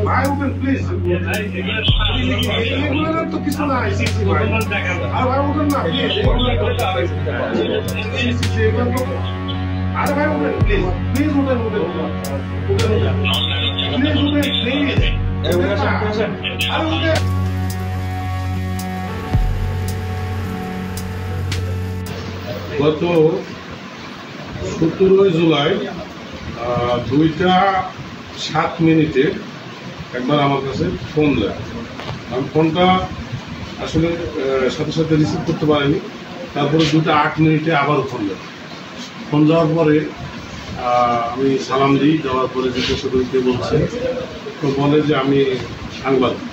ভাই উঠেন প্লিজ। এগুলো তো কিছু না সিসি ভাই। আর ভাই উঠেন না প্লিজ। আরে ভাই উঠেন প্লিজ, প্লিজ উঠেন উঠেন প্লিজ উঠেন প্লিজ। আরে উঠেন। গত 17 জুলাই 2:07 একবার আমার কাছে ফোন দেয়। আমি ফোনটা আসলে সাথে সাথে রিসিভ করতে পারিনি। তারপরে 2:08 আবারও ফোন দেয়। ফোন যাওয়ার পরে আমি সালাম দিই, যাওয়ার পরে জিজ্ঞাসা করতে বলছে, তো বলে যে আমি সাংবাদিক।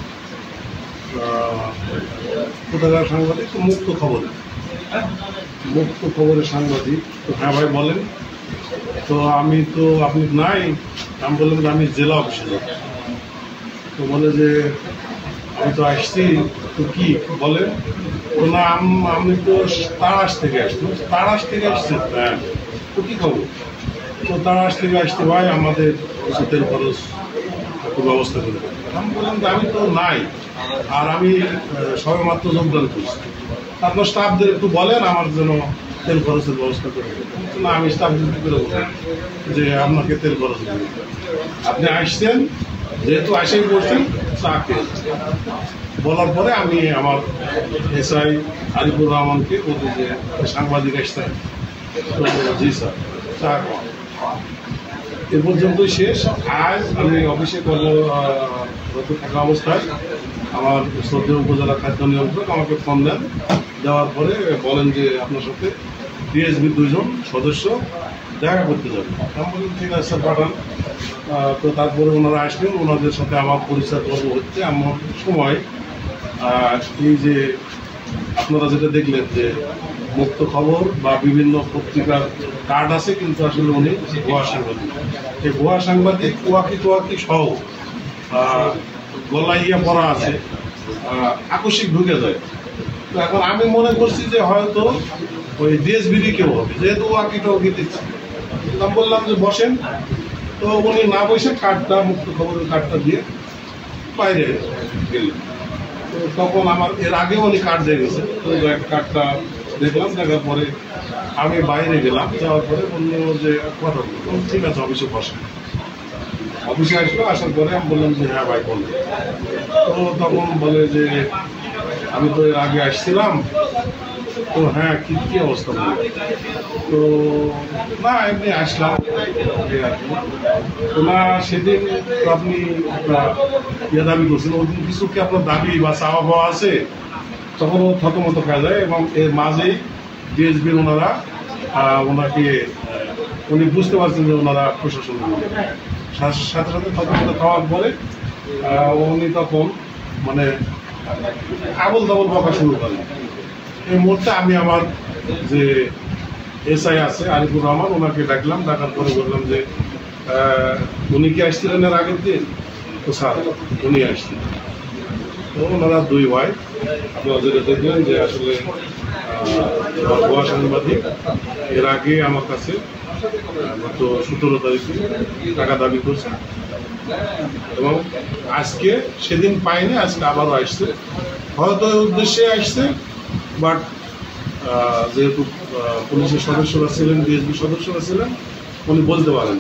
কোথাকার সাংবাদিক? মুক্ত খবরে। মুক্ত খবরের সাংবাদিক। তো হ্যাঁ ভাই বলেন। তো আমি তো আপনি নাই, আমি বললাম যে আমি জেলা অফিসে যাব। তো বলে যে আমি তো আসছি, তো কি বলেন? তো না আমি তো তারাস থেকে আসছি। তারাস থেকে আসছি? হ্যাঁ। তো কী খবর? তো তারাস থেকে আসতে ভাই আমাদের কিছু তেল খরচ একটু ব্যবস্থা করে দেবেন। আমি বললাম যে আমি তো নাই, আর আমি সবে মাত্র যোগদান করছি। আপনার স্টাফদের একটু বলেন আমার জন্য তেল খরচের ব্যবস্থা করে দেবেন। না আমি স্টাফদের কী করে বললাম যে আপনাকে তেল খরচ দেবেন? আপনি আসছেন, যেহেতু আসেই বলছেন চা খেয়ে বলার পরে আমি আমার এসআই আরিফুর রহমানকে বলতে যে সাংবাদিক আসতেন। তো জি স্যার, চা এ পর্যন্তই শেষ। আজ আমি অফিসে কর্মরত থাকা অবস্থায় আমার শ্রদ্ধেয় উপজেলা খাদ্য নিয়ন্ত্রক আমাকে ফোন দেন। দেওয়ার পরে বলেন যে আপনার সাথে ডিএসবির 2 জন সদস্য দেখা করতে যাবে। আমি বললাম ঠিক আছে স্যার, পাঠান। তো তারপরে ওনারা আসলেন, ওনাদের সাথে আমার পরিচয় পর্ব হচ্ছে। এমন সময় এই যে আপনারা যেটা দেখলেন যে মুক্ত খবর বা বিভিন্ন পত্রিকার কার্ড আছে, কিন্তু আসলে উনি ভুয়া সাংবাদিক। এই ভুয়া সাংবাদিক ওয়াকি সহ গলায় ইয়ে পড়া আছে, আকস্মিক ঢুকে যায়। তো এখন আমি মনে করছি যে হয়তো ওই ডিএসবিডি কেউ হবে, যেহেতু ওয়াকি দিচ্ছে। আমি বললাম যে বসেন। তো উনি না বসে কার্ডটা, মুক্ত খবরের কার্ডটা দিয়ে বাইরে গেলেন। তো তখন আমার এর আগেও উনি কার্ড দিয়ে গেছে। তো কার্ডটা দেখলাম, দেখার পরে আমি বাইরে গেলাম। যাওয়ার পরে বললো যে কথা বলবো। ঠিক আছে, অফিসে বসেন। অফিসে আসলো, আসার পরে আমি বললাম যে হ্যাঁ ভাই বলুন। তো তখন বলে যে আমি তো এর আগে আসছিলাম। তো হ্যাঁ, কি অবস্থা বলে? তো না এমনি আসলাম আর কি। তো না সেদিন আপনি একটা দাবি করছেন, ওই দিন কিছু কি আপনার দাবি বা চাওয়া পাওয়া আছে? তখন ও থতমত খাওয়া যায়, এবং এর মাঝেই ডিএসবির ওনারা ওনাকে উনি বুঝতে পারছেন যে ওনারা প্রশাসন সাথে সাথে থতমত খাওয়ার পরে উনি তখন মানে আবল তাবল বকা শুরু করেন। এই মুহূর্তে আমি আমার যে এসআই আছে আরিফুর রহমান, ওনাকে ডাকলাম। ডাকার পরে বললাম যে উনি কি আসছিলেন এর আগের দিন? তো স্যার উনি আসছিলেন। তো ওনারা 2 ভাই, আপনারা যেটা দেখলেন যে আসলে ভুয়া সাংবাদিক এর আগে আমার কাছে গত 17 তারিখে টাকা দাবি করছে, এবং আজকে সেদিন পাইনি, আজকে আবারও আসছে। হয়তো এই উদ্দেশ্যে আসছে, বাট যেহেতু পুলিশের সদস্যরা ছিলেন, ডিএসবি সদস্যরা ছিলেন, উনি বলতে পারেন।